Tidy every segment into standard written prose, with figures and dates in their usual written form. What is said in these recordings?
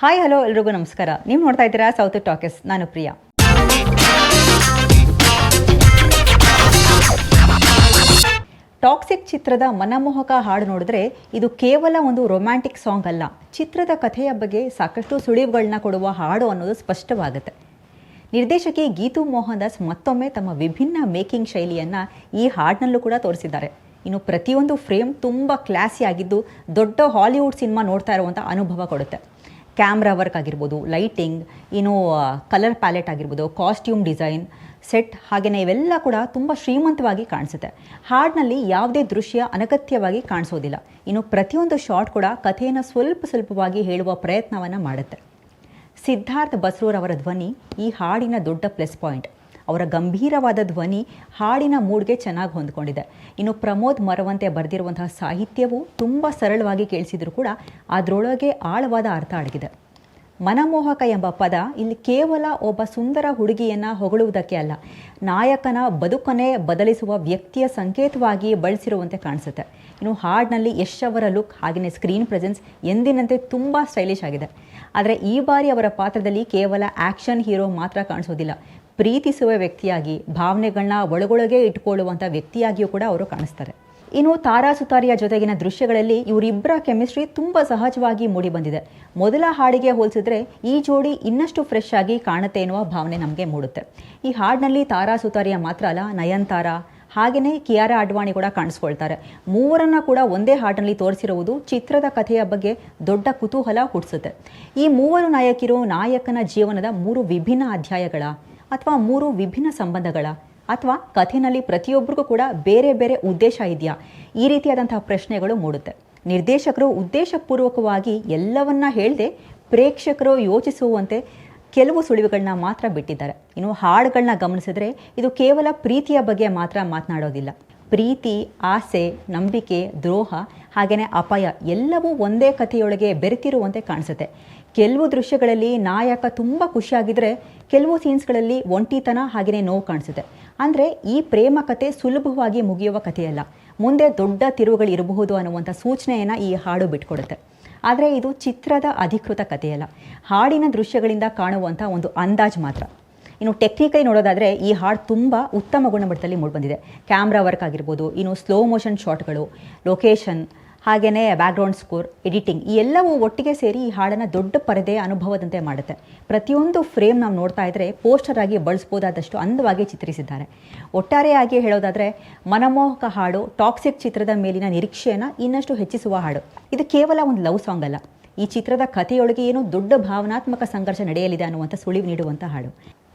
Hi hello ಎಲ್ರಿಗೂ ನಮಸ್ಕಾರ. ನೀವು ನೋಡ್ತಾ ಇದ್ದೀರಾ ಸೌತ್ ಟಾಕೀಸ್. ನಾನು ಪ್ರಿಯಾ. ಟಾಕ್ಸಿಕ್ ಚಿತ್ರದ ಮನಮೋಹಕ ಹಾಡು ನೋಡಿದ್ರೆ ಇದು ಕೇವಲ ಒಂದು ರೊಮ್ಯಾಂಟಿಕ್ ಸಾಂಗ್ ಅಲ್ಲ, ಚಿತ್ರದ ಕಥೆಯ ಬಗ್ಗೆ ಸಾಕಷ್ಟು ಸುಳಿವುಗಳನ್ನ ಕೊಡುವ ಹಾಡು ಅನ್ನೋದು ಸ್ಪಷ್ಟವಾಗುತ್ತೆ. ನಿರ್ದೇಶಕಿ ಗೀತು ಮೋಹನ್ ದಾಸ್ ಮತ್ತೊಮ್ಮೆ ತಮ್ಮ ವಿಭಿನ್ನ ಮೇಕಿಂಗ್ ಶೈಲಿಯನ್ನು ಈ ಹಾಡಿನಲ್ಲೂ ಕೂಡ ತೋರಿಸಿದ್ದಾರೆ. ಇನ್ನು ಪ್ರತಿಯೊಂದು ಫ್ರೇಮ್ ತುಂಬ ಕ್ಲಾಸಿ ಆಗಿದ್ದು ದೊಡ್ಡ ಹಾಲಿವುಡ್ ಸಿನಿಮಾ ನೋಡ್ತಾ ಇರುವಂಥ ಅನುಭವ ಕೊಡುತ್ತೆ. ಕ್ಯಾಮ್ರಾ ವರ್ಕ್ ಆಗಿರ್ಬೋದು, ಲೈಟಿಂಗ್, ಇನ್ನು ಕಲರ್ ಪ್ಯಾಲೆಟ್ ಆಗಿರ್ಬೋದು, ಕಾಸ್ಟ್ಯೂಮ್ ಡಿಸೈನ್, ಸೆಟ್ ಹಾಗೆಯೇ ಇವೆಲ್ಲ ಕೂಡ ತುಂಬ ಶ್ರೀಮಂತವಾಗಿ ಕಾಣಿಸುತ್ತೆ. ಹಾಡಿನಲ್ಲಿ ಯಾವುದೇ ದೃಶ್ಯ ಅನಗತ್ಯವಾಗಿ ಕಾಣಿಸೋದಿಲ್ಲ. ಇನ್ನು ಪ್ರತಿಯೊಂದು ಶಾಟ್ ಕೂಡ ಕಥೆಯನ್ನು ಸ್ವಲ್ಪವಾಗಿ ಹೇಳುವ ಪ್ರಯತ್ನವನ್ನು ಮಾಡುತ್ತೆ. ಸಿದ್ಧಾರ್ಥ್ ಬಸ್ರೂರವರ ಧ್ವನಿ ಈ ಹಾಡಿನ ದೊಡ್ಡ ಪ್ಲಸ್ ಪಾಯಿಂಟ್. ಅವರ ಗಂಭೀರವಾದ ಧ್ವನಿ ಹಾಡಿನ ಮೂಡ್ಗೆ ಚೆನ್ನಾಗಿ ಹೊಂದ್ಕೊಂಡಿದೆ. ಇನ್ನು ಪ್ರಮೋದ್ ಮರವಂತೆ ಬರೆದಿರುವಂತಹ ಸಾಹಿತ್ಯವು ತುಂಬ ಸರಳವಾಗಿ ಕೇಳಿಸಿದ್ರು ಕೂಡ ಅದರೊಳಗೆ ಆಳವಾದ ಅರ್ಥ ಅಡಗಿದೆ. ಮನಮೋಹಕ ಎಂಬ ಪದ ಇಲ್ಲಿ ಕೇವಲ ಒಬ್ಬ ಸುಂದರ ಹುಡುಗಿಯನ್ನು ಹೊಗಳುವುದಕ್ಕೆ ಅಲ್ಲ, ನಾಯಕನ ಬದುಕನ್ನೇ ಬದಲಿಸುವ ವ್ಯಕ್ತಿಯ ಸಂಕೇತವಾಗಿ ಬಳಸಿರುವಂತೆ ಕಾಣಿಸುತ್ತೆ. ಇನ್ನು ಹಾಡಿನಲ್ಲಿ ಯಶ್ ಅವರ ಲುಕ್ ಹಾಗೆಯೇ ಸ್ಕ್ರೀನ್ ಪ್ರೆಸೆನ್ಸ್ ಎಂದಿನಂತೆ ತುಂಬ ಸ್ಟೈಲಿಶ್ ಆಗಿದೆ. ಆದರೆ ಈ ಬಾರಿ ಅವರ ಪಾತ್ರದಲ್ಲಿ ಕೇವಲ ಆ್ಯಕ್ಷನ್ ಹೀರೋ ಮಾತ್ರ ಕಾಣಿಸೋದಿಲ್ಲ, ಪ್ರೀತಿಸುವ ವ್ಯಕ್ತಿಯಾಗಿ ಭಾವನೆಗಳನ್ನ ಒಳಗೊಳಗೆ ಇಟ್ಕೊಳ್ಳುವಂಥ ವ್ಯಕ್ತಿಯಾಗಿಯೂ ಕೂಡ ಅವರು ಕಾಣಿಸ್ತಾರೆ. ಇನ್ನು ತಾರಾ ಸುತಾರಿಯ ಜೊತೆಗಿನ ದೃಶ್ಯಗಳಲ್ಲಿ ಇವರಿಬ್ಬರ ಕೆಮಿಸ್ಟ್ರಿ ತುಂಬ ಸಹಜವಾಗಿ ಮೂಡಿಬಂದಿದೆ. ಮೊದಲ ಹಾಡಿಗೆ ಹೋಲಿಸಿದ್ರೆ ಈ ಜೋಡಿ ಇನ್ನಷ್ಟು ಫ್ರೆಶ್ ಆಗಿ ಕಾಣುತ್ತೆ ಎನ್ನುವ ಭಾವನೆ ನಮಗೆ ಮೂಡುತ್ತೆ. ಈ ಹಾಡಿನಲ್ಲಿ ತಾರಾ ಸುತಾರಿಯ ಮಾತ್ರ ಅಲ್ಲ, ನಯನ್ತಾರಾ ಹಾಗೆಯೇ ಕಿಯಾರಾ ಅಡ್ವಾಣಿ ಕೂಡ ಕಾಣಿಸ್ಕೊಳ್ತಾರೆ. ಮೂವರನ್ನ ಕೂಡ ಒಂದೇ ಹಾಡಿನಲ್ಲಿ ತೋರಿಸಿರುವುದು ಚಿತ್ರದ ಕಥೆಯ ಬಗ್ಗೆ ದೊಡ್ಡ ಕುತೂಹಲ ಹುಟ್ಟಿಸುತ್ತೆ. ಈ ಮೂವರು ನಾಯಕಿಯರು ನಾಯಕನ ಜೀವನದ 3 ವಿಭಿನ್ನ ಅಧ್ಯಾಯಗಳ ಅಥವಾ 3 ವಿಭಿನ್ನ ಸಂಬಂಧಗಳ ಅಥವಾ ಕಥೆಯಲ್ಲಿ ಪ್ರತಿಯೊಬ್ಬರಿಗೂ ಕೂಡ ಬೇರೆ ಬೇರೆ ಉದ್ದೇಶ ಇದೆಯಾ, ಈ ರೀತಿಯಾದಂತಹ ಪ್ರಶ್ನೆಗಳು ಮೂಡುತ್ತೆ. ನಿರ್ದೇಶಕರು ಉದ್ದೇಶಪೂರ್ವಕವಾಗಿ ಎಲ್ಲವನ್ನ ಹೇಳದೆ ಪ್ರೇಕ್ಷಕರು ಯೋಚಿಸುವಂತೆ ಕೆಲವು ಸುಳಿವುಗಳನ್ನ ಮಾತ್ರ ಬಿಟ್ಟಿದ್ದಾರೆ. ಇನ್ನು ಹಾಡುಗಳನ್ನ ಗಮನಿಸಿದ್ರೆ ಇದು ಕೇವಲ ಪ್ರೀತಿಯ ಬಗ್ಗೆ ಮಾತ್ರ ಮಾತನಾಡೋದಿಲ್ಲ. ಪ್ರೀತಿ, ಆಸೆ, ನಂಬಿಕೆ, ದ್ರೋಹ ಹಾಗೆಯೇ ಅಪಾಯ ಎಲ್ಲವೂ ಒಂದೇ ಕಥೆಯೊಳಗೆ ಬೆರೆತಿರುವಂತೆ ಕಾಣಿಸುತ್ತೆ. ಕೆಲವು ದೃಶ್ಯಗಳಲ್ಲಿ ನಾಯಕ ತುಂಬ ಖುಷಿಯಾಗಿದ್ದರೆ ಕೆಲವು ಸೀನ್ಸ್ಗಳಲ್ಲಿ ಒಂಟಿತನ ಹಾಗೆಯೇ ನೋವು ಕಾಣಿಸುತ್ತೆ. ಅಂದರೆ ಈ ಪ್ರೇಮ ಕಥೆ ಸುಲಭವಾಗಿ ಮುಗಿಯುವ ಕಥೆಯಲ್ಲ, ಮುಂದೆ ದೊಡ್ಡ ತಿರುವುಗಳು ಇರಬಹುದು ಅನ್ನುವಂಥ ಸೂಚನೆಯನ್ನು ಈ ಹಾಡು ಬಿಟ್ಕೊಡುತ್ತೆ. ಆದರೆ ಇದು ಚಿತ್ರದ ಅಧಿಕೃತ ಕಥೆಯಲ್ಲ, ಹಾಡಿನ ದೃಶ್ಯಗಳಿಂದ ಕಾಣುವಂಥ ಒಂದು ಅಂದಾಜು ಮಾತ್ರ. ಇನ್ನು ಟೆಕ್ನಿಕಲಿ ನೋಡೋದಾದರೆ ಈ ಹಾಡು ತುಂಬ ಉತ್ತಮ ಗುಣಮಟ್ಟದಲ್ಲಿ ಮೂಡಿಬಂದಿದೆ. ಕ್ಯಾಮ್ರಾ ವರ್ಕ್ ಆಗಿರ್ಬೋದು, ಇನ್ನು ಸ್ಲೋ ಮೋಷನ್ ಶಾಟ್ಗಳು, ಲೊಕೇಶನ್ ಹಾಗೆಯೇ ಬ್ಯಾಕ್ಗ್ರೌಂಡ್ ಸ್ಕೋರ್, ಎಡಿಟಿಂಗ್ ಈ ಎಲ್ಲವೂ ಒಟ್ಟಿಗೆ ಸೇರಿ ಈ ಹಾಡನ್ನು ದೊಡ್ಡ ಪರದೆಯ ಅನುಭವದಂತೆ ಮಾಡುತ್ತೆ. ಪ್ರತಿಯೊಂದು ಫ್ರೇಮ್ ನಾವು ನೋಡ್ತಾ ಇದ್ದರೆ ಪೋಸ್ಟರ್ ಆಗಿ ಬಳಸ್ಬೋದಾದಷ್ಟು ಅಂದವಾಗಿ ಚಿತ್ರಿಸಿದ್ದಾರೆ. ಒಟ್ಟಾರೆಯಾಗಿ ಹೇಳೋದಾದರೆ ಮನಮೋಹಕ ಹಾಡು ಟಾಕ್ಸಿಕ್ ಚಿತ್ರದ ಮೇಲಿನ ನಿರೀಕ್ಷೆಯನ್ನು ಇನ್ನಷ್ಟು ಹೆಚ್ಚಿಸುವ ಹಾಡು. ಇದು ಕೇವಲ ಒಂದು ಲವ್ ಸಾಂಗ್ ಅಲ್ಲ, ಈ ಚಿತ್ರದ ಕಥೆಯೊಳಗೆ ಏನೋ ದೊಡ್ಡ ಭಾವನಾತ್ಮಕ ಸಂಘರ್ಷ ನಡೆಯಲಿದೆ ಅನ್ನುವಂಥ ಸುಳಿವು ನೀಡುವಂಥ ಹಾಡು.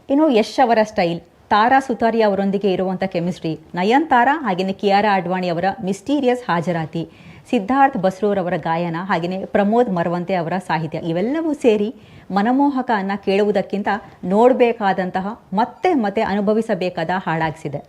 ಇನ್ನು ಯಶ್ ಅವರ ಸ್ಟೈಲ್, ತಾರಾ ಸುತಾರಿ ಅವರೊಂದಿಗೆ ಇರುವಂಥ ಕೆಮಿಸ್ಟ್ರಿ, ನಯನ್ತಾರಾ ಹಾಗೆಯೇ ಕಿಯಾರಾ ಅಡ್ವಾಣಿ ಅವರ ಮಿಸ್ಟೀರಿಯಸ್ ಹಾಜರಾತಿ, ಸಿದ್ಧಾರ್ಥ್ ಬಸ್ರೂರ್ ಅವರ ಗಾಯನ ಹಾಗೆಯೇ ಪ್ರಮೋದ್ ಮರವಂತೆ ಅವರ ಸಾಹಿತ್ಯ ಇವೆಲ್ಲವೂ ಸೇರಿ ಮನಮೋಹಕ ಅನ್ನ ಕೇಳುವುದಕ್ಕಿಂತ ನೋಡಬೇಕಾದಂತಹ ಮತ್ತೆ ಅನುಭವಿಸಬೇಕಾದ ಹಾಡಾಗಿಸಿದೆ.